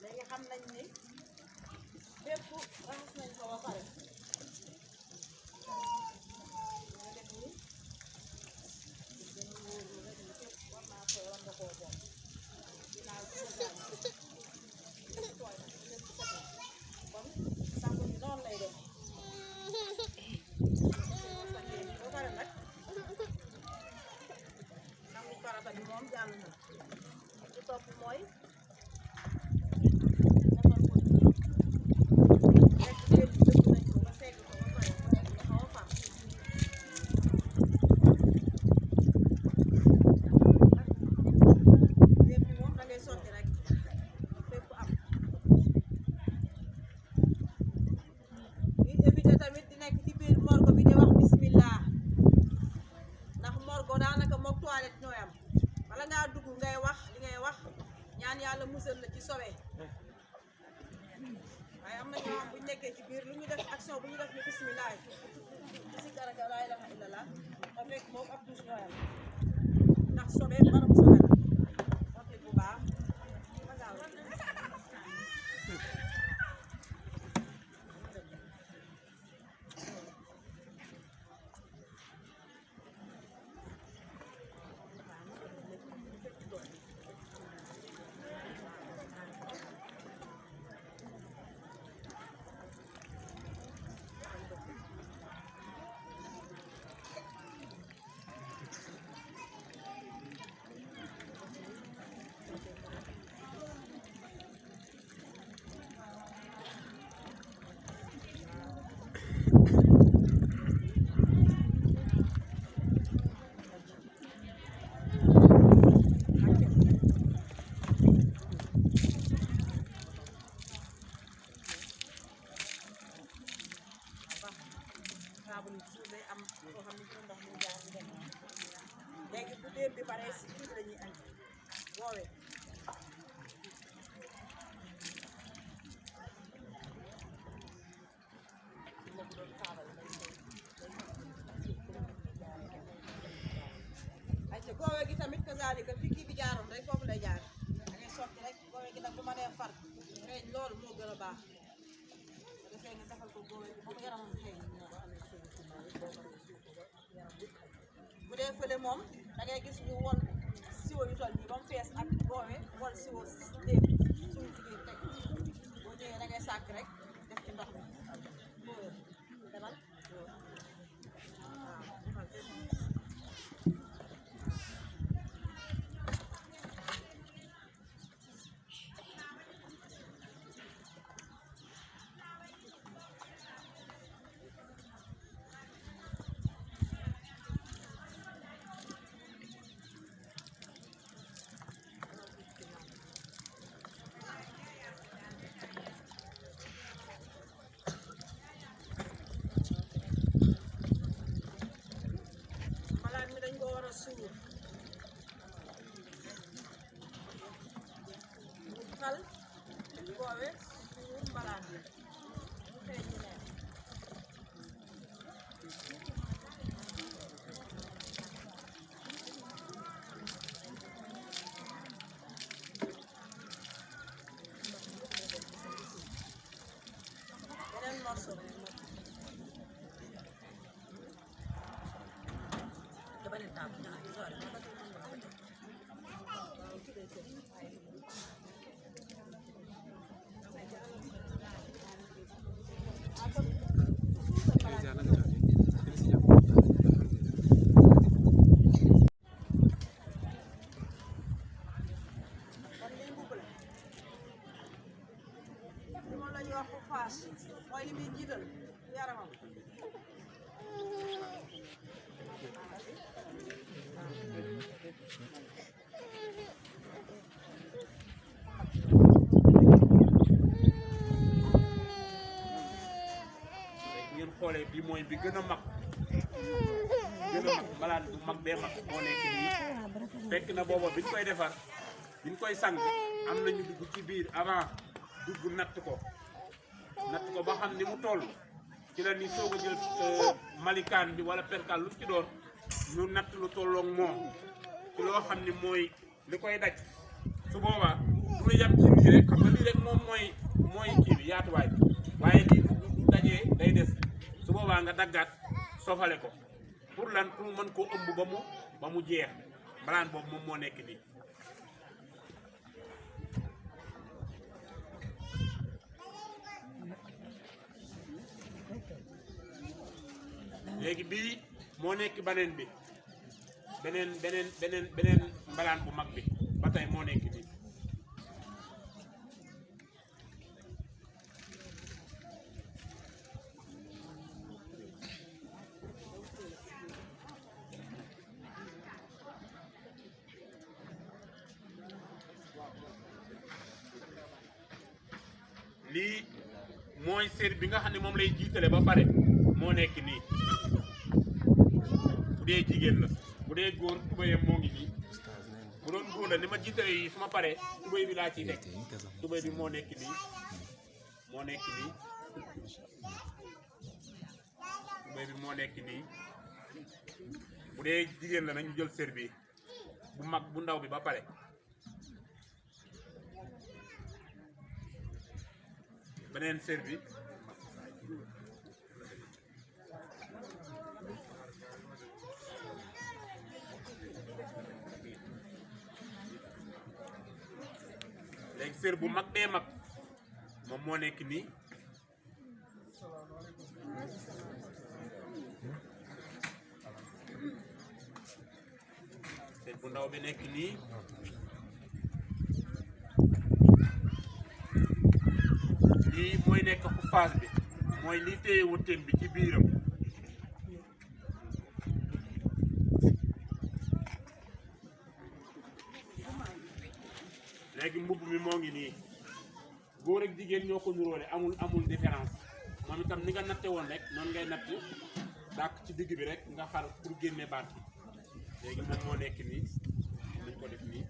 léegi xam nañ ni bépp raxas nañ ko ba pare nga def ni gën a wóoru rek ni fépp war naa koy war nga koo bokk ginnaaw ci gaañ lépp tooy na lépp set na kon sangu bi noonu lay def sangee ni ba pare nag sangu farata bi moom jàll na ci topp mooy yàlla musal la ci sobe waaye am na ñoo xam bu ñu nekkee ci biir lu ñu def action bu ñu def ni bismillah si karaka laa ilaha illallah da fekk moom ab douche ñooyam ndax sobe barabu sobe la ok bu baax ma gaaw day am koo xam ne ci ndox mi jaar di dem léegi bu déem bi pare si tuuti la ñuy añ woowee ayca goowee gi tamit kazaalika fi kii bi jaaroon rek foofu lay jaar da ngay sotti rek goowee gi nag bu ma nee far xeeñ loolu moo gën a baax defee nga defal ko goowee gi ba mu yaramam xeeñ bu dee fële moom da ngay gis ñu wol siwo yu toll nii ba mu fees ak goowee wol siwo déem suñu ci biir teg boo ñëwee da ngay sàkk rek def ci ndox mi boo demal suur mu xal boobe suur mbalaan bi mu xëy ci neex beneen morceau mooy li muy jiital yaramam ngeen xoolee bi mooy bi gën a mag malaan bu mag bee mag moo nekk nii fekk na booba biñ koy defar biñ koy sang am nañu dugg ci biir avant dugg natt ko ba xam ni mu toll ci la ni soog a jël malikaan bi wala perkal lu ci doon ñu natt lu tolloog moom ci loo xam ni mooy li koy daj su boobaa du ñu yem ci lii rek xam nga lii rek moom mooy kii bi yaatuwaay bi waaye lii du dajee day des su boobaa nga daggaat sofale ko pour lan pour mën koo ëmb ba mu jeex mbalaan boobu moom moo nekk nii. léegi bii moo nekk beneen bi beneen mbalaan bu mag bi ba tey moo nekk nii. lii mooy sér bi nga xam ne moom lay jiitale ba pare moo nekk nii bu dee jigéen la bu dee góor tubéyam moo ngi nii bu doon góor la ni ma jiitale yi su ma paree tubéy bi laa ciy teg tubéy bi moo nekk nii tubéy bi moo nekk nii bu dee jigéen la nañu jël sér bi bu mag bu ndaw bi ba pare beneen sér bi léegi sér bu mag bee mag moom moo nekk nii sér bu ndaw bi nekk nii lii mooy nekk ku phase bi mooy lii téye wëttéen bi ci biiram léegi mbubb mi moo ngi nii góor ak jigéen ñoo ko nuróole amul différence moom itam ni nga natte woon rek noonu ngay natt dàq ci digg bi rek nga xar pour génne baat bi léegi moom moo nekk nii nañ ko def nii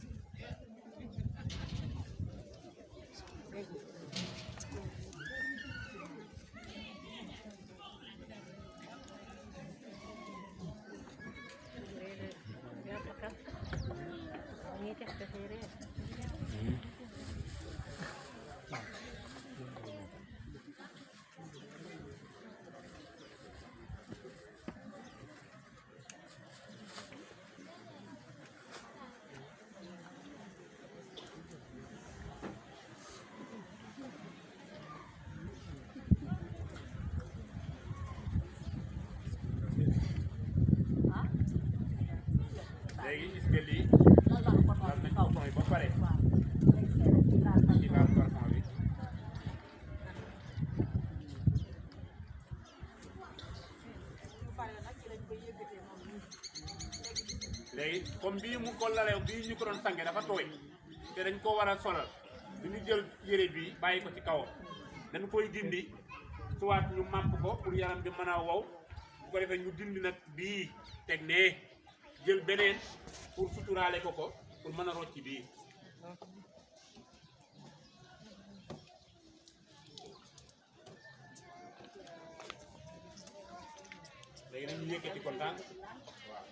léegi gis nga lii laal nañ parfum yi ba pare ci laal parfum bi léegi comme bii mu ko lalew bii ñu ko doon sange dafa tooy te dañ ko war a solal du ñu jël yére bi bàyyi ko ci kawam dañ koy dindi soit ñu màpp ko pour yaram bi mën a wow bu ko defee ñu dindi nag bii teg nee jël beneen pour suturaale ko pour mën a rocci bii léegi nag ñu yëkkati ko ndànk waaw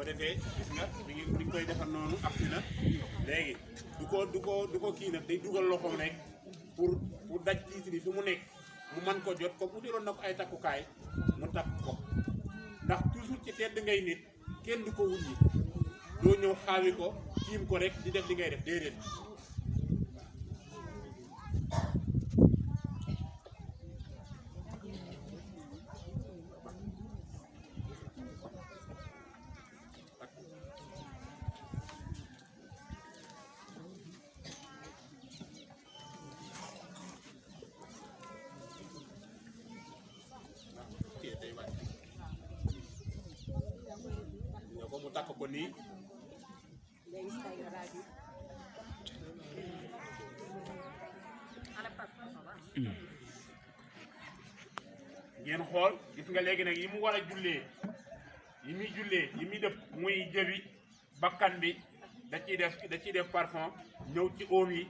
ko defee gis nga mi ngi koy defar noonu ab si na léegi du ko kii nag day dugal loxoom rek pour daj tiisi bi fi mu nekk mu mën ko jot comme utiloon na ko ay takkukaay mu takk ko ndax toujours ci tedd ngay nit kenn du ko wuññi doo ñëw xaawi ko tiim ko rek di def li ngay def déedéet nii léegi tay nga daal di ana parfum ba ngeen xool gis nga léegi nag yi mu war a jullee yi muy jullee yi muy dëpp muy jëbi bakkan bi da ciy def parfum ñëw ci oom yi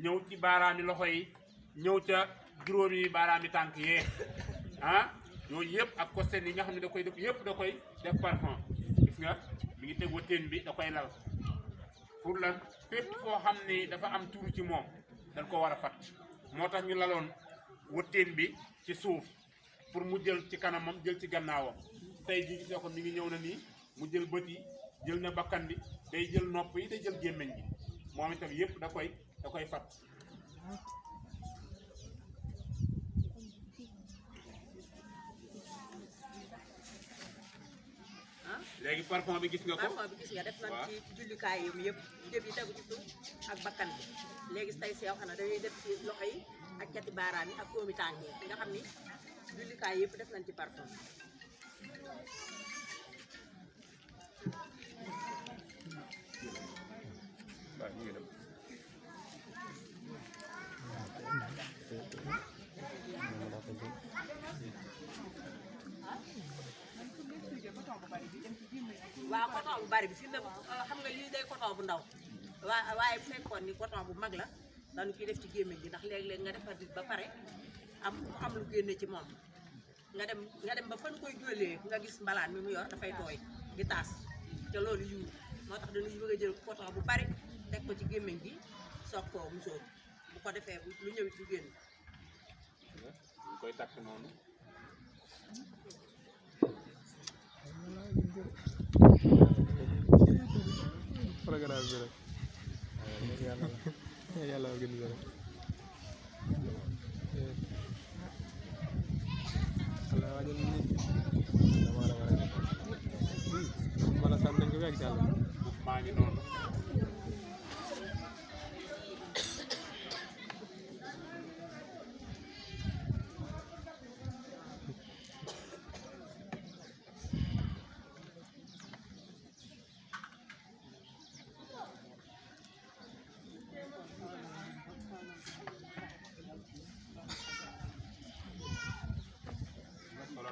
ñëw ci baaraami loxo yi ñëw ca juróomi baaraami tànk yee ah yooyu yëpp ak kosten yi nga xam ne da koy def yëpp da koy def parfum gis nga mi ngi teg wëttéen bi da koy lal pour lan fépp foo xam ni dafa am turu ci moom dañ ko war a fat moo tax ñu laloon wëttéen bi ci suuf pour mu jël ci kanamam jël ci gannaawam tey jii gisoo ko mi ngi ñëw na nii mu jël bët yi jël na bakkan bi day jël nopp yi day jël gémmiñ gi moom itam yëpp da koy fat léegi parfum bi gis nga ko parfum bi gis nga def nañ ci jullikaay yi yëpp jëb yi tegu ci suuf ak bakkan bi léegi tay sew xanaa dañuy def ci loxo yi ak cati baaraam yi ak óomi tànk yi nga xam ni jullikaay yëpp def nañ ci parfum waaw coton bu bari bi fi mu ne xam nga lii day coton bu ndaw waaye bu fekkoon ni coton bu mag la dañu ciy def ci gémmiñ gi ndax léeg-léeg nga defar ba pare am lu génne ci moom nga dem ba fan koy jullee nga gis mbalaan mi mu yor dafay tooy di taas te loolu yiw moo tax dañuy bëgg a jël coton bu bari teg ko ci gémmiñ gi soog koo musóor bu ko defee lu ñëwit lu génn ñu koy takk noonu programme bi rek yàlla organisé rek wala waajal ni dama la war a mala sant nañ ko wegg si yàlla maa ngi noonu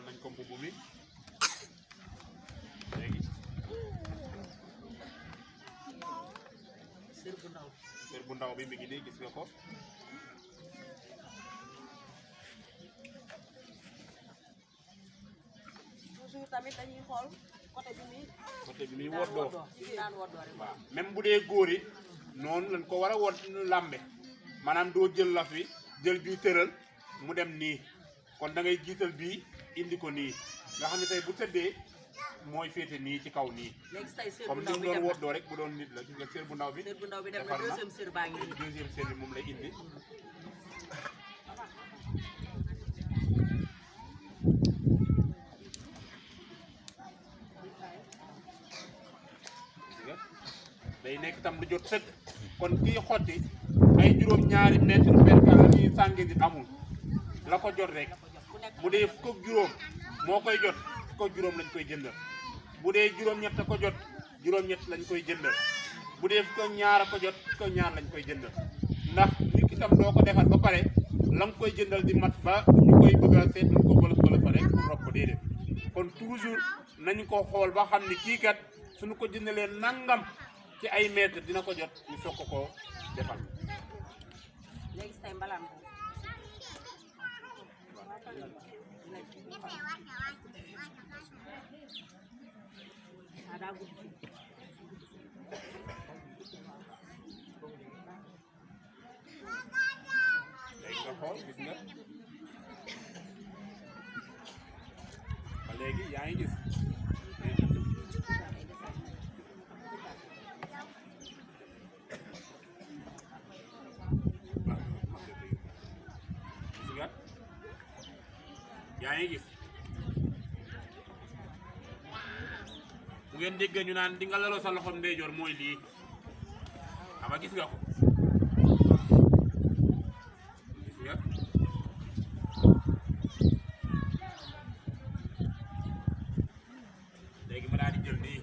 nañ ko mbubb mi léegi sër bu ndaw bi mi ngi nii gis nga ko toujours tamit dañuy xool côté bi muy woddoo daan woddoo rek waaw même bu dee góor yi noonu lañ ko war a wodd làmbe maanaam doo jël laf bi jël bii tëral mu dem nii kon da ngay jiital bii indi ko nii nga xam ne tey bu tëddee mooy féete nii ci kaw nii léegi say sër bu comme ndaw ni bi doon dem na woddoo rek bu doon nit la gis nga sër bu ndaw bi sër bu ndaw bi dem na defar na deuxième sër baa ngi nii deuxième sër bi moom lay indi day nekk tam lu jot sëkk kon kii xotti ay juróom-ñaari mètre perkal la ñuy sànge di amul la ko jot rek bu dee fukk ak juróom moo koy jot fukk ak juróom lañ koy jëndal bu dee juróom-ñett ko jot juróom-ñett lañ koy jëndal bu dee fukk ak ñaar a ko jot fukk ak ñaar lañ koy jëndal ndax nit ki tam doo ko defal ba pare la nga koy jëndal di mat ba ñu koy bëgg a seet ñu ko bëlëf fa rek pour rob ko déedéet kon toujours nañu ko xool ba xam ni kii kat suñu ko jëndalee nangam ci ay mètre dina ko jot ñu soog ko defal léegi say mbalaan daa gudd léegi nga xool gis nga ba léegi yaa ngi gis yaa ngi gis bu ngeen déggee ñu naan di nga laloo sa loxoom ndeyjoor mooy lii ama gis nga ko gis nga léegi ma daal di jël nii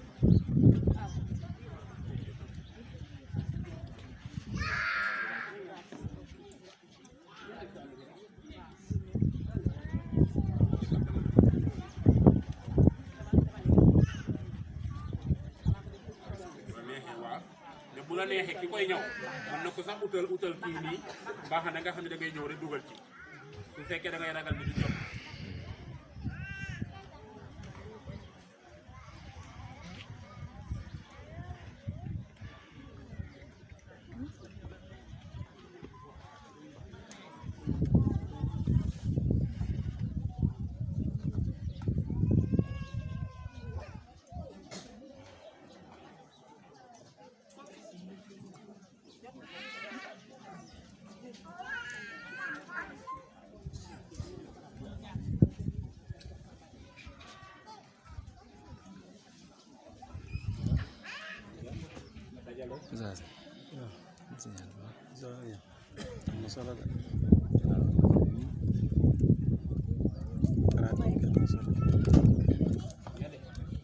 neexee ki koy ñëw mën na ko sax utal kii nii baax na nga xam ne da ngay ñëw rek dugal ci su fekkee da ngay ragal ni du jot.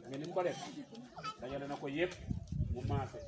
mais ni mu ko def dajale na ko yëpp mu maase.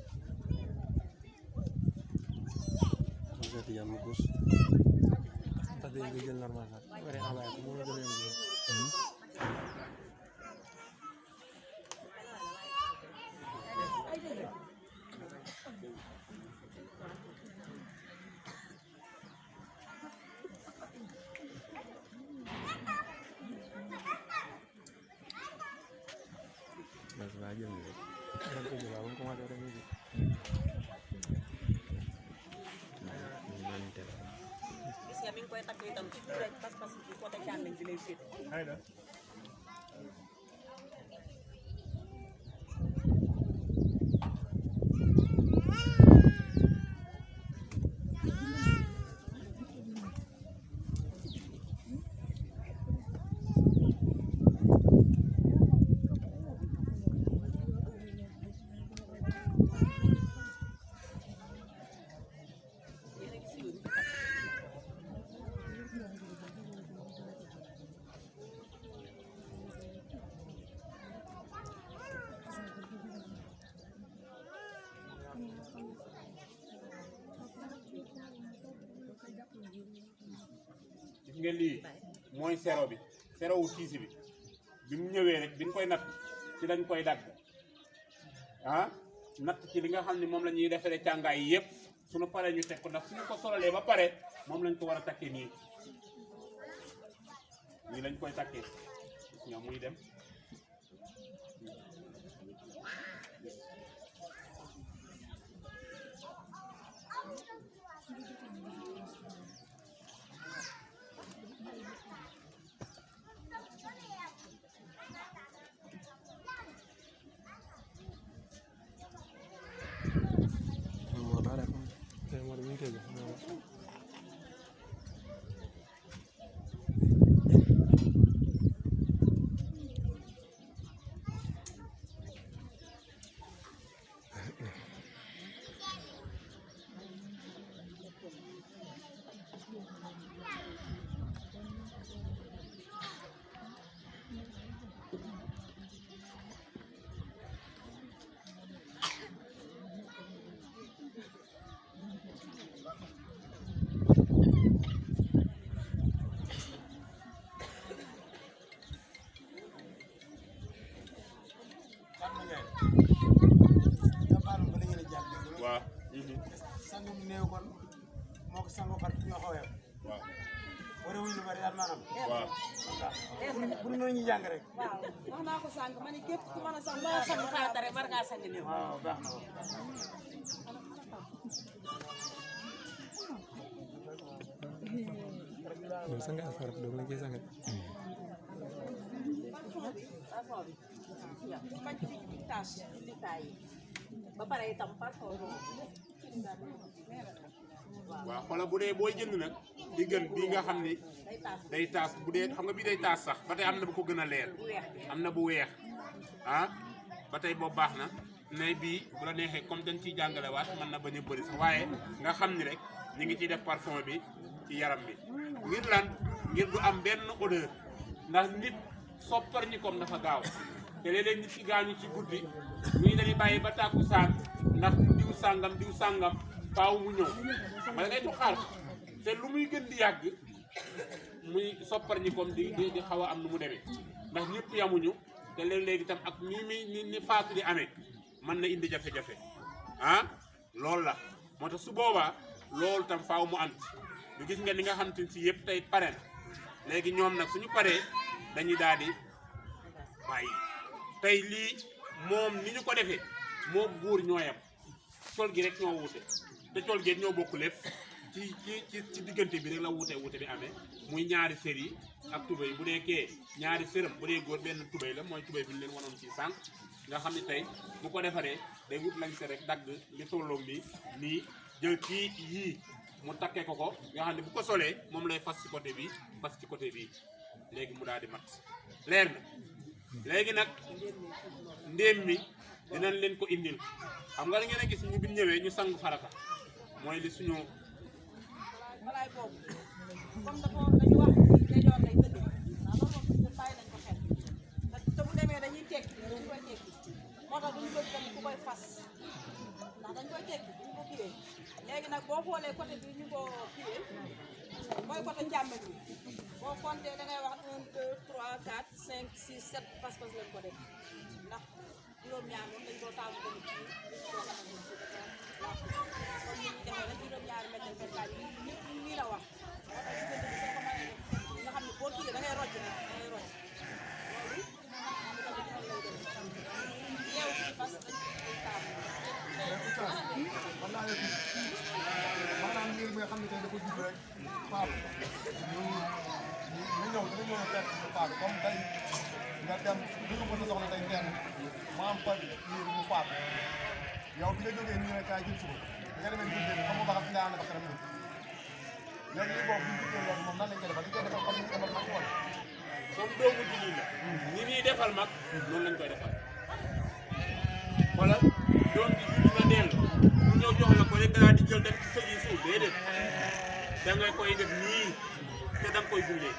gis nga mi ngi koy takk itam ci rek pas-pas bi côté càmmiñ bi lay féete. gis ngeen lii mooy sero bi sero wu tiisi bi mu ñëwee rek bi ñu koy natt ci lañ koy dagg ah natt ci li nga xam ne moom la ñuy defaree càngaay yi yëpp suñu paree ñu teg ko ndax suñu ko solalee ba pare moom lañ ko war a takkee nii lañ koy takkee gis nga muy dem. waaw. sangum néew kon moo ko sangu far ñoo xawee. waaw. wala wuñ lu bari daal maanaam. waaw. pour ñu jàng rek. waaw wax naa ko sànq ma ne képp ku mën a sang loo sang farata rek war ngaa sang néew. waaw baax na loolu sang affaire bi doog lañ koy sang. bañ ci tâche litaay yi ba pare itam parfois waaw xoolal bu dee booy jënd nag di gën bii nga xam ni day taas bu dee xam nga bii day taas sax ba tey am na bu ko gën a leer am na bu weex ah ba tey boobu baax na nay bii bu la neexee comme dañ ciy jàngale waat mën na bañ a bëri sax waaye nga xam ni rek ñu ngi ciy def parfum bi ci yaram bi ngir lan ngir du am benn odeur ndax nit soppar ñi comme dafa gaaw te léeg-léeg nit ki gaañu ci guddi ñii dañuy bàyyi ba tàkku saan ndax diw sàngam faaw mu ñëw ma da ngay tu xaar te lu muy gën di yàgg muy soppar ñi comme di xaw a am nu mu demee ndax ñëpp yamuñu te léeg-léeg itam ak ni faatu di amee mën na indi jafe-jafe ah loolu la moo tax su boobaa loolu tam faaw mu am ñu gis nga ni nga xam te si yëpp tey pare na léegi ñoom nag suñu paree dañuy daal di bàyyi tey lii moom ni ñu ko defee moo buur ñooyam col gi rek ñoo wuute te col gi ñoo bokk lépp ci diggante bi rek la wuute bi amee muy ñaari sër yi ak tubéy bu dee kee ñaari sëram bu dee góor benn tubéy la mooy tubéy bi ñu leen wanoon ci sànq nga xam ne tey bu ko defaree day wut lañ se rek dagg li tolloog nii jël kii yii mu takkee ko nga xam ne bu ko solee moom lay fas ci côté bi fas ci côté bii léegi mu daal di mat leer na léegi nag ndéem mi dinañ leen ko indil xam nga la ngeen a gis ñu bi ñëwee ñu sang farata mooy li suñu balaay boobu comme dañu wax dañoo lay tëdd ndax loolu moom ñu bàyyi nañ ko xel te bu demee dañuy tekki dañu koy tekki moo tax duñu bëgg tamit ku koy fas ndax dañ koy tekki duñu ko kiwee léegi nag boo xoolee côté bi ñu ko kiwee mooy côté càmmoñ bi boo compté da ngay wax 1 2 3 4 5 6 7 pas-pas lañ ko def ndax juróom-ñaar moom dañ koo taamu tamit ci koo xamante ni si dafa laaf kon ñu defee rek juróom-ñaari mètre percale yi ñëpp nii la wax moo tax diggante bi soo ko mënee def nga xam ne boo kiwee da ngay rocc nag da ngay rocc loolu tamit noonu lay def yeew ci fas dañ koy taamu xam naa ne maanaam mbir mi nga xam ne tey dafa judd rek faatu ñu ñëw dana ñëw a fekk mu faatu comme tey nga dem dugg ko sa soxla tey kenn ma am fa mbir mu faatu yow bi nga jógee ñu ne kaay jël si ko bi nga demee jël xam nga ba xam fi nga ànd ba kanam léegi lii boobu bu ñu dikkee loolu moom nan lañ koy defal dañ koy defal comme ni ñu defal mag wala comme doomu jullit la ni ñuy defal mag noonu lañ koy defal wala doom ji judd nga dellu mu ñëw jox la ko rek daal di jël dem ci sëñ yi suuf déedéet da ngay koy def nii te da nga koy jullee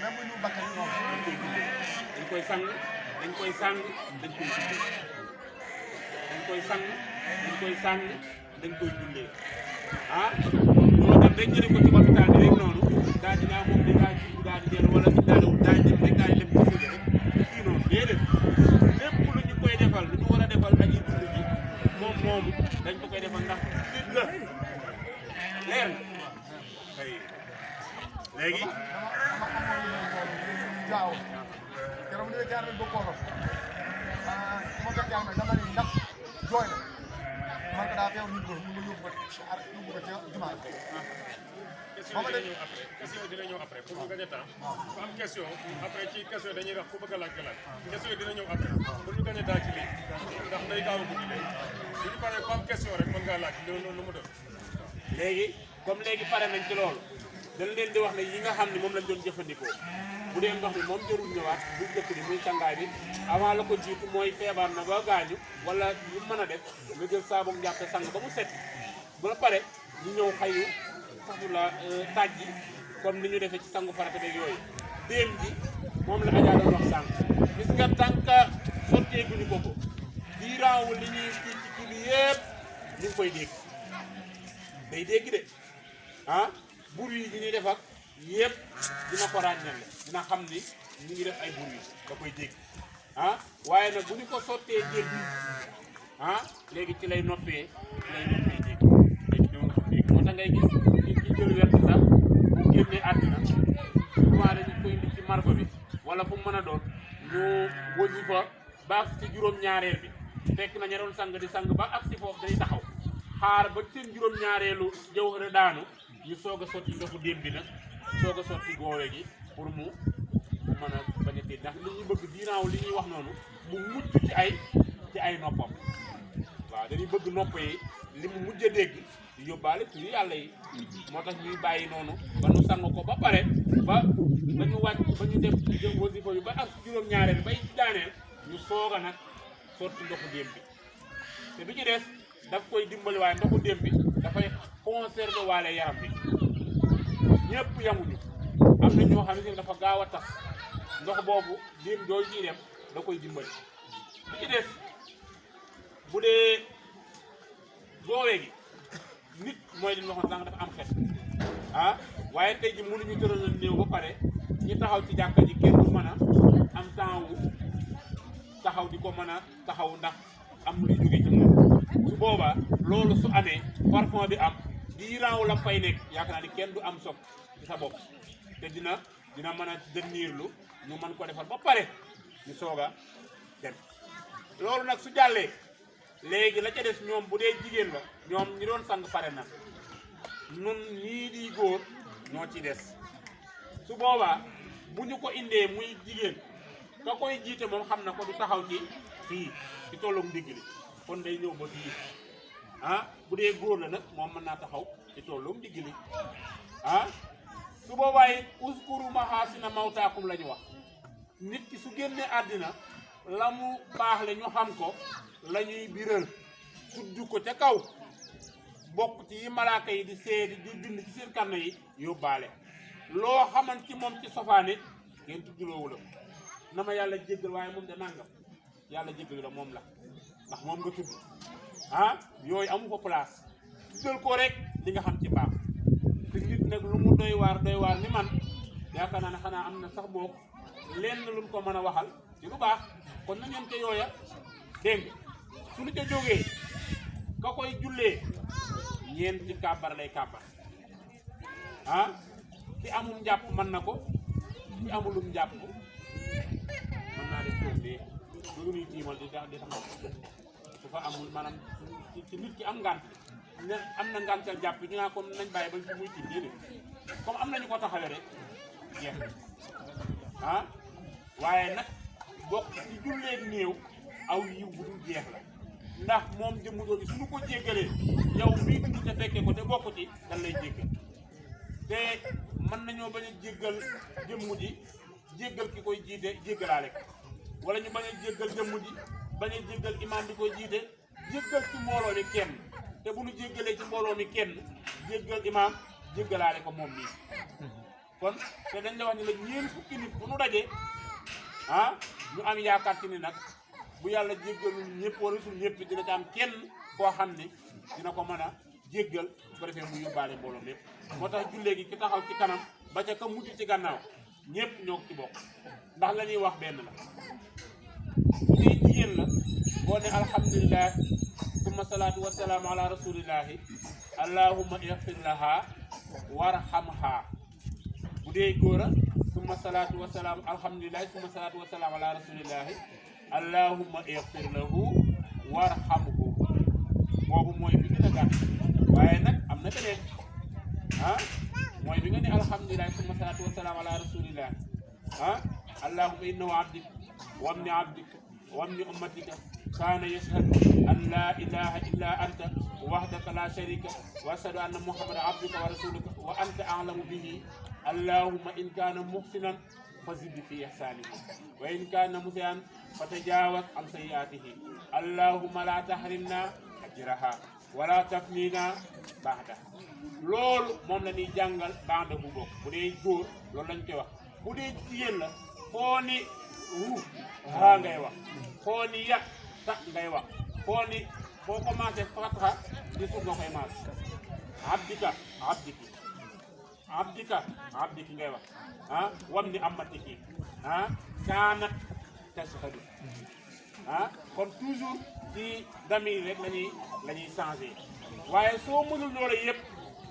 même bu ñu bakkan ñoom dañ koy sang dañ koy sang dañ koy jullee dañ koy sang dañ koy sang dañ koy jullee ah moo tax dañ jëlee ko ci hôpital bi rek noonu daal di naa moom dañ daa jiw daal di dellu wala daal di dem rek daal di dem ci sëñ rek kii noonu déedéet lépp lu ñu koy defal lu ñu war a defal ak yi dund ji moom moomu dañ ko koy defal ndax nit la leer na léegi jaaw keroog li nga jaar nañ ba kooram su ma fekkee am dama ni ndax jooy na man ko daa feew ñu ko yóbbu ko ca jumaa question dina ñëw après pour ñu gagner temps ku am question après ci question dañuy wax ku bëgg a laaj nga laaj question dina ñëw après pour ñu gagner temps ci lii ndax day gaaw a guddi léegi bu ñu paree ku am question rek mën ngaa laaj loolu lu mu doon léegi comme léegi pare nañ ci loolu dañ leen di wax ne yi nga xam ne moom lañ doon jëfandikoo bu dee ndox mi moom jarul ñëwaat bu njëkk bi muy sangaay bi avant la ko jiitu mooy feebar na ba gaañu wala lu mën a def nga jël saabu njàppe sang ba mu set bu la pare ñu ñëw xayu saxu la taaj ji comme ni ñu defee ci sangu farata beeg yooyu déem ji moom la Adja doon wax sànq gis nga tànka sottee guñu ko diiraawu li ñuy ci bi yëpp ñu ngi koy dégg day dégg de ah bur yi ñuy def ak yëpp dina ko ràññale dina xam ni ñu ngi def ay bur yi da koy dégg ah waaye nag bu ñu ko sottee dégg ah léegi ci lay noppee dégg moo tax ngay gis nit ki jël wert sax bu génnee àddina souvent dañu koy indi ci margo bi wala fu mu mën a doon ñu wasifa baax ci juróom-ñaareel bi fekk na ña doon sang di sang ba ak si foofu day taxaw xaar ba seen juróom-ñaareelu jawhara daanu ñu soog a sotti ndoxu déem bi nag soog a sotti goowe gi pour mu mën a bañ a téye ndax li ñuy bëgg diinaaw li ñuy wax noonu mu mucc ci ay noppam waaw dañuy bëgg nopp yi li mu mujj a dégg di yóbbaale tur yàlla yi moo tax ñuy bàyyi noonu ba nu sang ko ba pare ba ñu wàcc ba ñu def jëm wasifa bi ba ak juróom-ñaareel bay daaneel ñu soog a nag sotti ndoxu déem bi te bi ci des daf koy dimbali waaye ndoxu déem bi dafay conserver waale yaram bi ñëpp yamuñu am na ñoo xam ne dafa gaaw a tas ndox boobu déem dooy ciy dem da koy dimbali bi ci des bu dee goowee gi nit mooy li ñu waxoon sànq dafa am xet ah waaye tey ji mënuñu tëralal néew ba pare ñu taxaw ci jàkka ji kenn du mën a am temps wu taxaw di ko mën a taxaw ndax am luy jóge ci moom su boobaa loolu su amee parfum bi am diiraaw la fay nekk yaakaar naa ni kenn du am soog ci sa bopp te dina mën a dënniirlu ñu mën ko defar ba pare ñu soog a dem loolu nag su jàllee léegi la ca des ñoom bu dee jigéen la ñoom ñi doon sang pare na nun ñii di góor ñoo ci des su boobaa bu ñu ko indee muy jigéen ka koy jiite moom xam na ko du taxaw ci fii ci tolloog ndigg li kon day ñëw ba fii bu dee góor la nag moom mën naa taxaw ci tolloog ndigg li su boobaa it uskuru mahaasina mawtaakum la ñu wax nit ki su génnee àddina la mu baax le ñu xam ko la ñuy biral tudd ko ca kaw bokk ci yi malaaka yi di seedi di bind ci seen kanam yi yóbbaale loo xaman ci moom ci sofaane ngeen tuddloowu la na ma yàlla jéggal waaye moom de nangam yàlla jéggal la moom la ndax moom nga tudd yooyu amu fa place tuddal ko rek li nga xam ci baax te nit nag lu mu doy waar ni man yaakaar naa ne xanaa am na sax boog lenn luñ ko mën a waxal ci lu baax kon na ngeen ca yooya dégg su ñu ca jógee ka koy jullee ñeenti kàbbar lay kàbbar ki amul njàpp mën na ko ki amulum njàpp mën naa def tool bi lu ñuy tiimal di taxaw su fa amul maanaam ci nit ki am ngànt ne am na ngàntal jàpp ñu naa comme nañ bàyyi ba ci muy tiim déedéet comme am nañu ko taxawee rek jeex waaye nag bokk ci julleeg néew aw yiw bu dul jeex la ndax moom jëmm jooju suñu ko jéggalee yow mii dund te fekkee ko te bokk ci dañ lay jéggal te mën nañoo bañ a jéggal jëmm ji jéggal ki koy jiite jéggalaale ko wala ñu bañ a jéggal jëmm ji bañ a jéggal imaam bi koy jiite jéggal ci mbooloo mi kenn te bu ñu jéggalee ci mbooloo mi kenn jéggal imaam jéggalaale ko moom nii kon te dañ la wax ni la ñeent fukki nit bu nu dajee ñu am yaakaar ci ni nag bu yàlla jéggalul ñëpp wala suñu ñëpp dina ci am kenn koo xam ne dina ko mën a jéggal bu ko defee mu yóbbaale mbooloo lépp moo tax jullee gi ki taxaw ci kanam ba ca ka mujj ci gannaaw ñëpp ñoo ci bokk ndax la ñuy wax benn la bu dee jigéen la boo ne alhamdulilah summa salaatu wasalaamu ala rasulillahi allahumma ighfir laha warhamha bu dee góor a summa salaatu wasalaam alhamdulilah summa salaatu wasalaam ala rasulillahi allahumma ighfir lahu warhamhu boobu mooy bi gën a gàtt waaye nag am na beneen mooy bi nga ne alhamdulilah summa salaatu wasalaam ala rasulillah allahumma innahu abdik wabni abdik wabni ummatika kaana yashhadu an la ilaha illa anta wahdaka la sharika wa ashhadu anna muhammadan abduka wa rasuluka wa anta a'lamu bihi allahumma in kaana muhsinan fazid fi ihsanihi wa in kaana musian fatajawaz an sayyiatihi allahumma la tahrimna ajraha wala tafnina ba'da loolu moom la ñuy jàngal ba'da bu bokk bu dee góor loolu lañ koy wax bu dee jigéen la foo ni haa ngay wax foo ni ya ta ngay wax foo ni foo commencé fatha di suuf nga koy maas abdika abdiki abdika abdiki ngay wax wam ni amatiki kaanat tashhadu kon toujours ci damir rek la ñuy changé waaye soo mënul loolu yëpp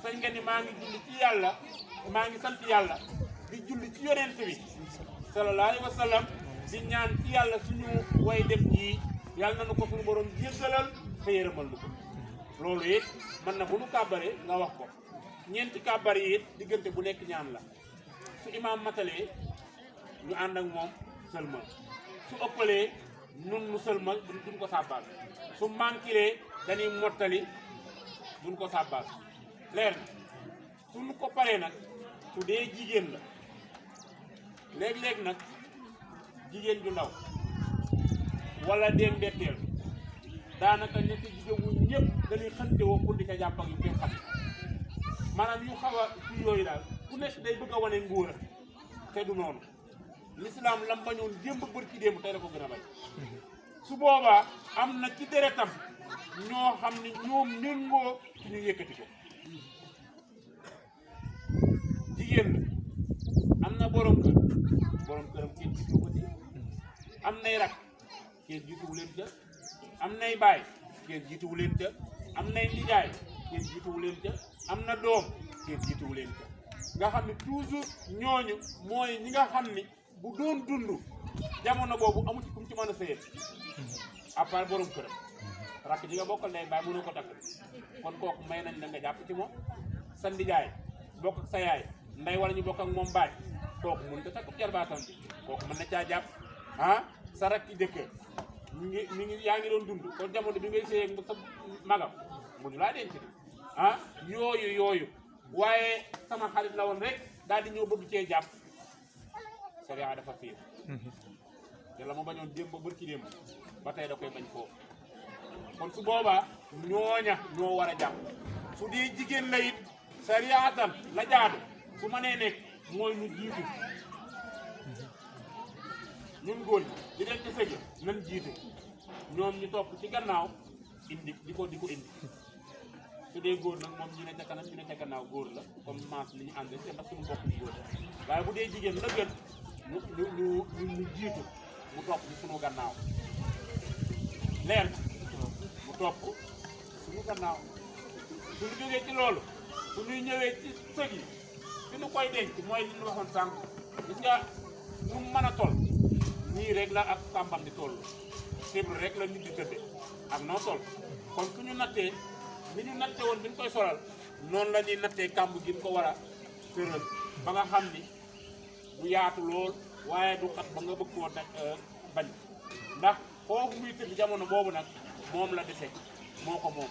sañ nga ni maa ngi julli ci yàlla maa ngi sant yàlla di julli ci yonent bi sallallahu alayhi wa sallam di ñaan ci yàlla suñu way dem ji yàlla na nu ko suñu borom jéggalal te yërëmal nu ko loolu it mën na bu nu kàbbaree nga wax ko ñeenti kàbbar yi it diggante bu nekk ñaan la su imaam matalee ñu ànd ak moom sëlmal su ëppalee nun nu sëlmal duñ ko sàbbaal su manqué dañuy mottali duñ ko sàbbaal leer na suñu ko paree nag su dee jigéen la léeg-léeg nag jigéen ju ndaw wala dee mbetteel daanaka ñetti jigéen wu ñëpp dañuy xante woo pour di ca jàpp ak yu kenn xam maanaam yu xaw a ci yooyu daal ku nekk day bëgg a wane ngóora te du noonu l'islam lam bañoon démb bër ci démb tey la ko gën a bañ su boobaa am na ci deretam ñoo xam ne ñoom méngoo ci ñu yëkkati ko jigéen la am na borom këram kenn jiitu ko ci am nay rak kenn jiituwu leen ca am nay baay kenn jiituwu leen ca am nay nijaay kenn jiituwu leen ca am na doom kenn jiituwu leen ca nga xam ne toujours ñooñu mooy ñi nga xam ni bu doon dund jamono boobu amu ci kum ci mën a sëyal à part borom këram rakk ji nga bokkal ndey baay mënoo ko takk kon kooku may nañ la nga jàpp ci moom sa ndijaay bokk ak sa yaay ndey wala ñu bokk ak moom baay kooku mën nga takk jarbaatam bi kooku mën na caa jàpp ah sa rakki jëkkër mi ngi yaa ngi doon dund kon jamono bi ngay sëy ak sa magam mënu laa denc de ah yooyu waaye sama xarit la woon rek daal di ñëw bëgg cee jàpp sariya dafa fiir te la mu bañoon démb ba bër ci démb ba tey da koy bañ foofu kon su boobaa ñooña ñoo war a jàpp su dee jigéen la it sariyaatam la jaadu su ma nee nekk mooy ñu jiitu ñun góor ñi di leen ci sëgg nan jiitu ñoom ñu topp ci gannaaw indi di ko indi su dee góor nag moom ñu ne ca kanam ñu ne ca gannaaw góor la comme maas li ñu ànd te ndax suñu mbokk ñu góor la waaye bu dee jigéen la gën ñu jiitu mu topp ci suñu gannaaw leer mu topp suñu gannaaw suñu jógee ci loolu suñuy ñëwee ci sëg yi fi ñu koy denc mooy li ñu waxoon sànq gis nga ñu mën a toll nii rek la ak kàmbam di toll cible rek la nit di tëdde ak noo toll kon suñu nattee ni ñu natte woon bi ñu koy solal noonu la ñuy nattee kàmb gi ñu ko war a tëral ba nga xam ni du yaatu lool waaye du xat ba nga bëgg koo bañ ndax foofu muy tëdd jamono boobu nag moom la dese moo ko moom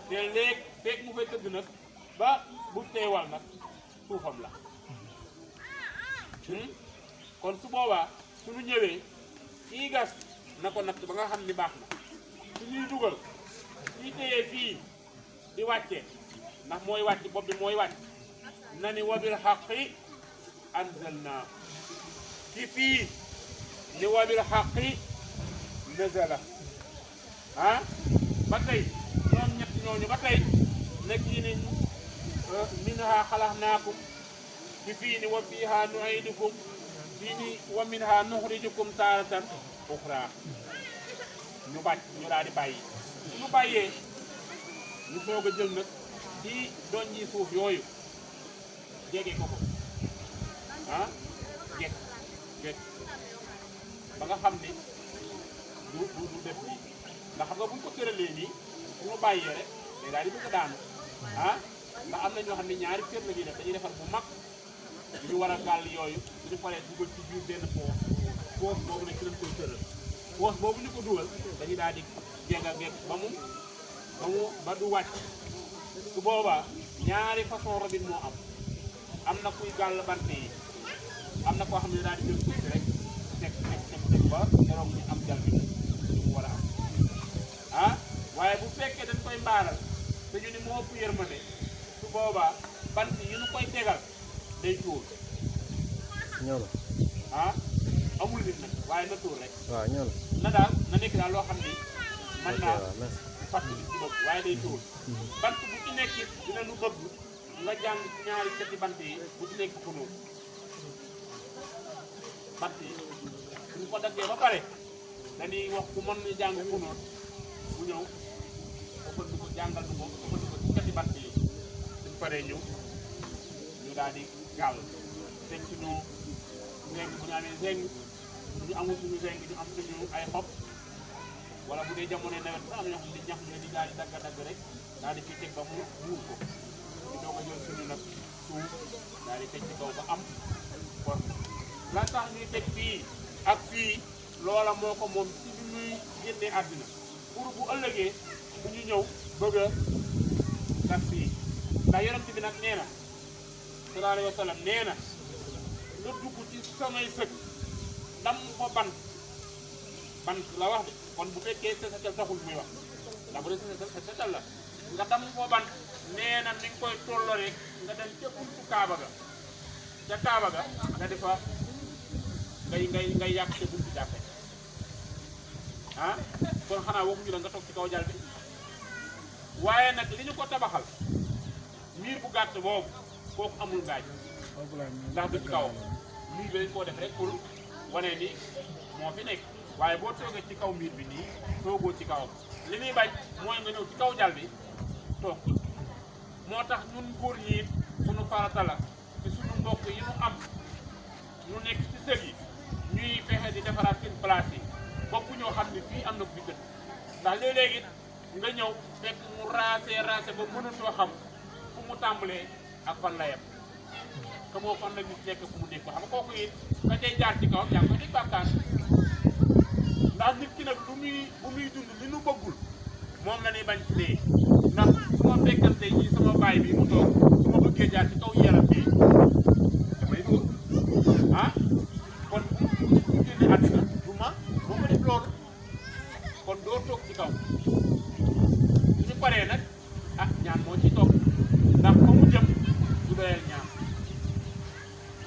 te léegi fekk mu fay tëdd nag ba bu teewal nag suufam la kon su boobaa suñu ñëwee kii gas na ko natt ba nga xam ni baax na suñuy dugal suñu téyee fii di wàcce ndax mooy wàcc bopp bi mooy wàcc na ni wabil xaqi anzalna ki fii ni wabil xaqi nazala ah ba tey ñoom ñett ñooñu ba tey nekk yi ni minha xalaxnaakum ki fii ni wa fiiha nuidukum fii ni wa minha nuxrijukum taaratan uxra ñu bàcc ñu daal di bàyyi ñu bàyyee ñu soog a jël nag ci doñ yi suuf yooyu jege ko ah jekk ba nga xam ni du def lii ndax xam nga bu ñu ko tëralee nii bu ñu bàyyee rek day daal di bëgg a daanu ah ndax am na ñoo xam ne ñaari kër la ñuy def dañuy defar bu mag ñu war a gàll yooyu bu ñu paree dugal ci biir benn poos boobu nag ci lañ koy tëral poos boobu ñu ko dugal dañuy daal di jegg a gekk ba du wàcc su boobaa ñaari façon robin moo am na kuy gàll bant yi am na koo xam ne daal di jël suuf rek teg ba keroog ñu am jal bi ñu war a am ah waaye bu fekkee dañ koy mbaaral te ñu ni moo ëpp yërmande su boobaa bant yi ñu koy tegal day tuur ñëw ah amul nit nag waaye na tuur rek waaw ñëw na daal na nekk daal loo xam ni mën naa merci fàttali ci bopp waaye day tuur bant bu ci nekk dina lu bëgg nga jàng ci ñaari cati bant yi bu ci nekk ko noonu bant yi suñu ko daggee ba pare dañuy wax ku mën ñu jàng ku noonu bu ñëw ëppal du ko jàngal du ko ëppal du ko ci cati bant yi suñ paree ñëw ñu daal di gàll teg suñu zeng bu ñu amee zeng ñu amul suñu zeng ñu am suñu ay xob wala bu dee jamono nawet bu am ñoo xam ne ñax mi di daal di dagg rek daal di fi teg ba mu muur ko ñu doog a jël suñu nag suuf daal di teg ci kaw ba am forme la tax ñuy teg fii ak fii loola moo ko moom ci bi muy génnee àddina pour bu ëllëgee bu ñu ñëw bëgg a gas fii ndax yonent bi nag nee na sallallahu alayhi wa sallam nee na nga dugg ci samay sëg dam ko bant la wax de kon bu fekkee setal taxul muy wax ndax bu dee setal la nga dam ko bant nee na ni nga koy tolloo rek nga dem ca buntu Kaaba ga ca Kaaba ga nga defa ngay yàq ca buntu jàppe ah kon xanaa waxuñu la nga toog ci kaw jal bi waaye nag li ñu ko tabaxal miir bu gàtt boobu kooku amul ngaaj ndax du ci kaw miir bi dañ koo def rek pour wane ni moo fi nekk waaye boo toogee ci kaw miir bi nii toogoo ci kawam li ñuy bañ mooy nga ñëw ci kaw jal bi toog moo tax ñun góor ñi it suñu farata la ci suñu mbokk yi ñu am ñu nekk ci sëg yi ñuy fexe di defaraat seen place yi bokk ñoo xam ne fii am na fi dëkk ndax léeg-léeg it nga ñëw fekk mu raase ba mënatoo xam fu mu tàmbalee ak fan la yem te moo fan la nit nekk fu mu nekk xam nga kooku it nga cay jaar ci kawam yaa ngi koy di bàkkaar ndax nit ki nag bu muy dund li nu bëggul moom la ñuy bañ ci dee ndax su ma fekkante yi sama baay bi mu toog su ma bëggee jaar ci kaw yaram bi damay dóor ah kon bu génne àddina du ma moo ko def loolu kon doo toog ci kaw suñu paree nag ah ñaan moo ci toog ndax fa mu jëm du doyal ñaan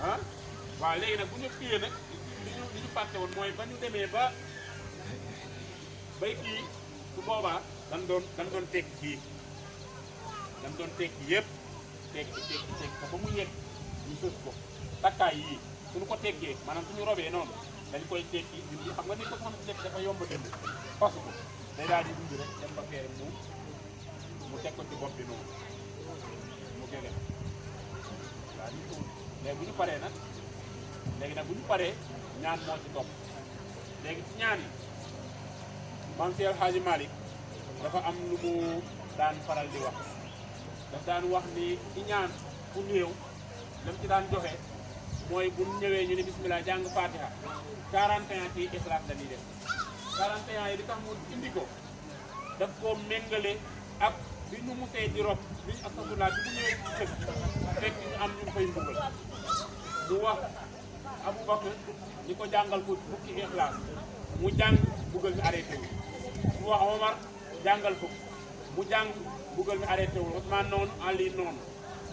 ah waaw léegi nag bu ñu kiyee nag li ñu fàtte woon mooy ba ñu demee bay kii su boobaa dañ doon teg kii dañ doon teg kii yëpp teg ko ba mu yegg ñu sës ko takkaay yii suñu ko teggee maanaam suñu robee noonu dañ koy tekki ñun xam nga ni ko xam ne dafa yomb dënd fas ko day daal di dund rek dem ba feere mu teg ko ci bopp bi noonu mu gëgëm waaw ñu tuur léegi bu ñu paree nag bu ñu paree ñaan moo ci topp léegi ci ñaan yi Maam Seex Alxaaji Malick dafa am lu mu daan faral di wax daf daan wax ni ci ñaan ku néew lam ci daan joxe mooy bu ñëwee ñu ne bismillah jàng fatiha 41 ci Ixlaas dañuy def 41 yi li tax mu indi ko daf koo méngale ak bi ñu musee di rob bi ñu astafurlaa bi bu ñëwee ci sëg fekk ñu am ñu fay mbugal mu wax Abu Bakr ñi ko jàngal ko fukki Ixlaas mu jàng mbugal mi arrêté wu mu wax Omar jàngal fukk mu jàng mbugal mi arrêté wu Ousmane noonu Ali noonu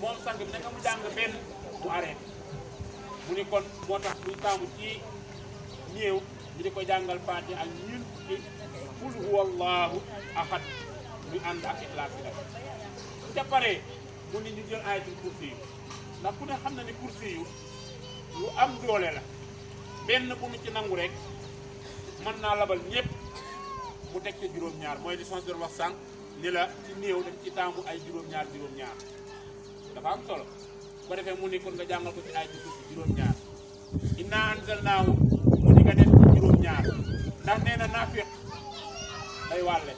moom sang bi naka mu jàng benn mu arrêté mu ni kon moo tax ñu taamu ci néew ñu di ko jàngal faati ak ñun ci qul huwallahu ahad muy ànd ak Ixlaas bi def ca pare mu ni ñu jël ayatul kursi yu ndax ku ne xam na ni kursi yu lu am doole la benn bu mu ci nangu rek mën naa labal ñëpp mu teg ca juróom-ñaar mooy li sons doon wax sànq ni la ci néew daf ci taamu ay juróom-ñaar dafa am solo bu ko defee mu ni kon nga jàngal ko ci ay ci kursi juróom-ñaar inna anzalnaahu mu ni nga def ci juróom-ñaar ndax nee na naafiq day wàlle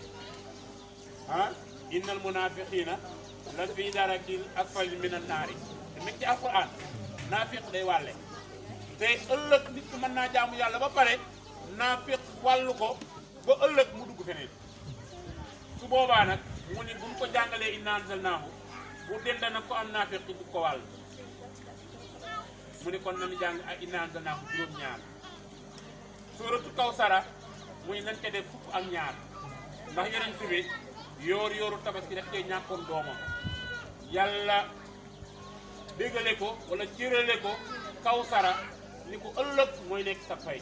ah innal munaafiqiina la fii darakil asfali minan naari te nekk ci alquran naafiq day wàlle te ëllëg nit ki mën naa jaamu yàlla ba pare naafiq wàllu ko ba ëllëg mu dugg feneen su boobaa nag mu ni bu ñu ko jàngalee inna anzalnaahu bu denda nag ko am naafiq du ko wàll mu ni kon nañu jàng ak inna anzalnaahu juróom-ñaar suuratu Kawsara muy nañ ca def fukk ak ñaar ndax yeneen bi yooru tabaski daf koy ñàkkoon doomam yàlla déggale ko wala cërale ko Kawsara ni ko ëllëg mooy nekk sa fay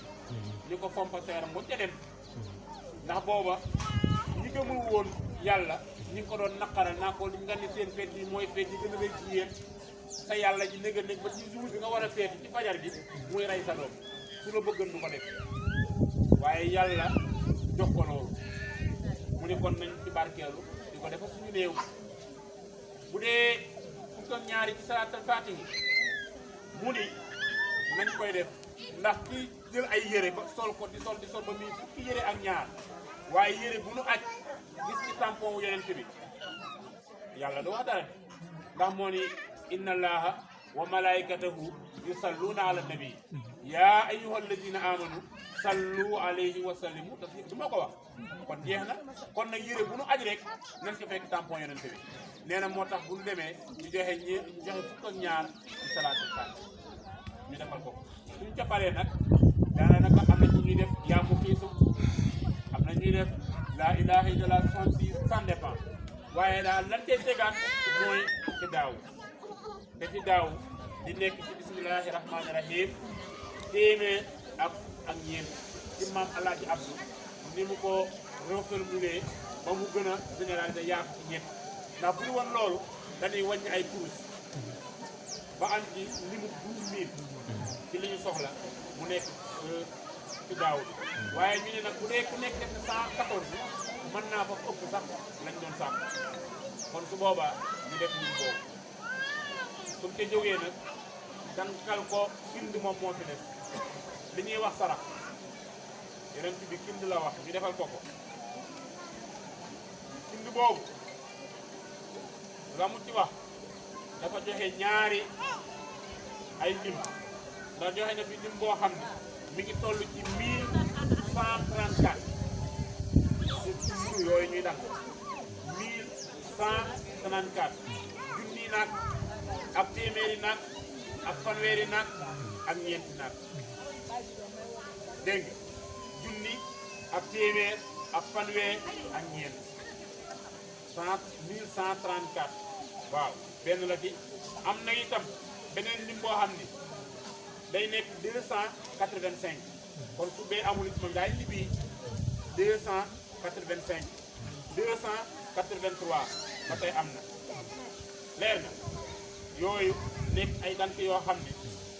ni ko fompa seeram ba ca dem ndax booba ñi gëmul woon yàlla ñi ngi ko doon naqaral naa ko li nga ni seen feet yi mooy feet yi gën a rëy ci yéen sa yàlla ji néga nég ba ci jour bi nga war a feeti ci fajar gi muy rey sa doom su la bëggan du ko def waaye yàlla jox ko loolu mu ne kon nañ ci barkeelu di ko defa suñu néew bu dee fukk ak ñaari ci salaatal faatihi mu ni nañ koy def ndax ki jël ay yére ba sol ko di sol ba muy fukki yére ak ñaar waaye yére bu nu aj gis ci tampon wu yonent bi yàlla du wax dara ndax moo ni inna allaha wa malaikatahu yusalluna ala nabi ya ayyuha alladina amanu sallu alayhi wa sallimu tasliman du ma ko wax kon jeex na kon nag yére bu nu aj rek nañ ko fekk tampon yonent bi nee na moo tax bu ñu demee ñu joxe fukk ak ñaar ci salaatul faatiha ñu defal ko suñ ca paree nag daanaka am na ñuy def yaa mu xiisu am na ñuy def la ilaha illallah 66 ça dépend waaye daal lan tey tegaat mooy ci daaw te ci daaw di nekk ci bismillahi rahmaani rahim téeméer ak ñeent ci maam Alaaji Abdu ni mu ko reformulé ba mu gën a généralisé yaatu ci ñett ndax bu ñu woon loolu dañuy wàññi ay kurus ba am ci limu 12000 ci li ñu soxla mu nekk ci daaw bi waaye ñu ne nag bu dee ku nekk def na 114 mën naa fa ëpp sax lañ doon sàkk kon su boobaa ñu def ñun boobu suñ te jógee nag dankal ko kind moom moo fi def li ñuy wax sarax yeneen bi kind la wax ñu defal ko ko kind boobu la mu ci wax dafa joxe ñaari ay lim ndax joxe na fi lim boo xam ne mi ngi toll ci 1134 ci mburu yooyu ñuy dàq 1134 junni nag ak téeméeri nag ak fanweeri nag ak ñeenti nag dégg nga junni ak téeméer ak fanweer ak ñeent 1134 waaw benn la ci am na itam beneen lim boo xam ni day nekk 285 kon su bee amul it ma ngaay li bii 285 283 ba tey am na leer na yooyu nekk ay dant yoo xam ne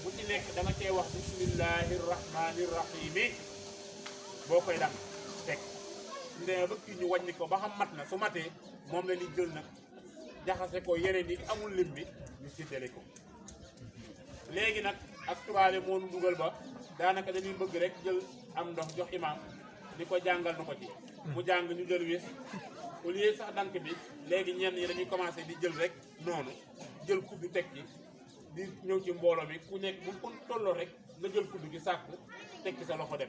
bu ci nekk da nga cee wax bismillahi rahmani rahimi boo koy dam teg su demee ba kii ñu wàññi ko ba xam mat na su matee moom la ñuy jël nag jaxase ko yeneen yi amul lim bi ñu séddale ko léegi nag ak tubaale moo nu dugal ba daanaka dañuy bëgg rek jël am ndox jox imam ni ko jàngal na ko ci mu jàng ñu jël wis au lieu sax dank bi léegi ñenn ñi dañuy commencé di jël rek noonu jël kuddu teg ci di ñëw ci mbooloo mi ku nekk bu ko tolloo rek nga jël kuddu gi sàkku teg ci sa loxo dem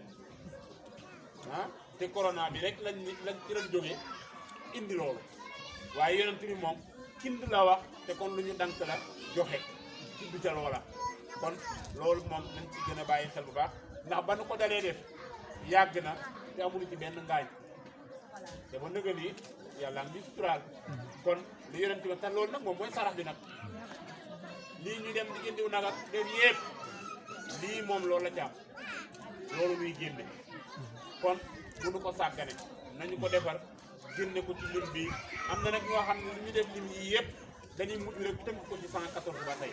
ah te corona bi rek lañ ci lañ jógee indi loolu waaye yonent bi moom kind la wax te kon lu ñu dank la joxe tudd ca loola kon loolu moom nañ ci gën a bàyyi xel bu baax ndax ba nu ko dalee def yàgg na te amul ci benn ngaañ te ba nëga nii yàlla ngi suturaal kon li yonent bi te loolu nag moom mooy sarax bi nag lii ñu dem di jëndiw nag ak def yëpp lii moom loolu la ci am loolu muy génne kon bu nu ko sàggane nañu ko defar génne ko ci lim bi am na nag ñoo xam ne lu ñu def lim yi yëpp dañuy mujj rek tënk ko ci 114 ba tey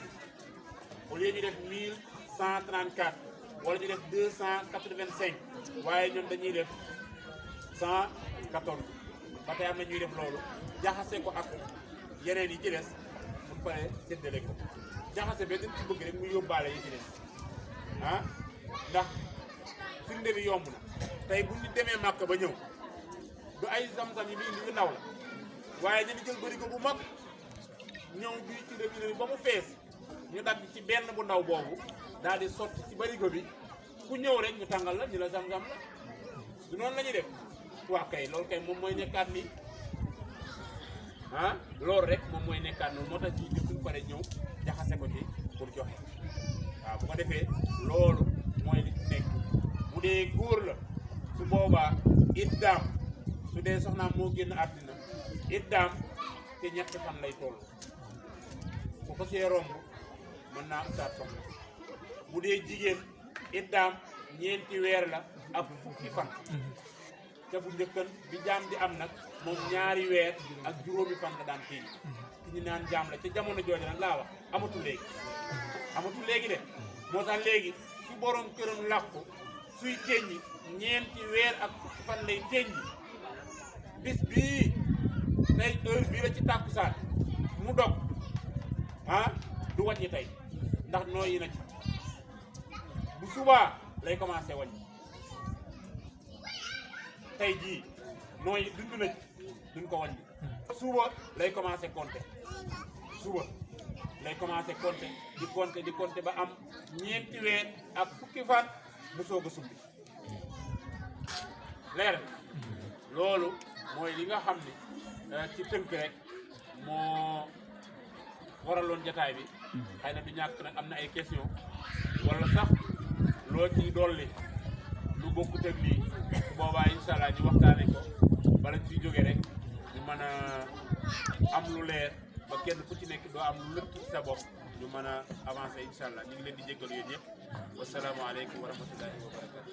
au lieu ñu def 1134 wala ñu def 285 waaye ñoom dañuy def 114 ba tey am na ñuy def loolu jaxase ko ak yeneen yi ci des bu paree séddale ko jaxase ba dañ ci bëgg rek mu yóbbaale yi ci des ah ndax firnde bi yomb na tey bu ñu demee màkk ba ñëw du ay zam-zam yi bi indi yu ndaw la waaye dañu jël bërigo bu mag ñëw bii ci dëkk bi ba mu fees ñu dagg ci benn bu ndaw boobu daal di sotti ci bërigo bi ku ñëw rek ñu tàngal la ñu la zam-zam la du noonu la ñuy def waa kay loolu kay moom mooy nekkaat nii ah loolu rek moom mooy nekkaat noonu moo tax ci jëf suñu paree ñëw jaxase ko ci pour joxe waaw bu ko defee loolu mooy li ci nekk bu dee góor la su boobaa iddaam su dee soxnaam moo génn àddina iddaam te ñetti fan lay toll bu ko see romb mën naa utaat soxna bu dee jigéen iddaam ñeenti weer la ak fukki fan te bu njëkkan bi jaam di am nag moom ñaari weer ak juróomi fan la daan téye ci ñu naan jaam la ca jamono jooju nag laa wax amatul léegi de moo tax léegi ci borom këram làqu suy teññi ñeenti weer ak fukki fan lay teññi bis bii tey heure bii la ci tàkkusaan mu dog ah du wàññi tey ndax nooyi na ci bu subaa lay commencé wàññi tey jii nooy dund na ci duñ ko wàññi suba lay commencé compter suba lay commencé compter di compter ba am ñeenti weer ak fukki fan mu soog a sumbi leer loolu mooy li nga xam ne ci tënk rek moo waraloon jataay bi xëy na du ñàkk nag am na ay question wala sax loo ci dolli lu bokkut ak lii boobaa incha allah ñu waxtaane ko bala ci jóge rek ñu mën a am lu leer ba kenn ku ci nekk doo am lu lëkk ci sa bopp ñu mën a avancer incha allah ñu ngi leen di jéggalu yéen ñëpp wasalaamaaleykum wa rahmatullahi wa barakatu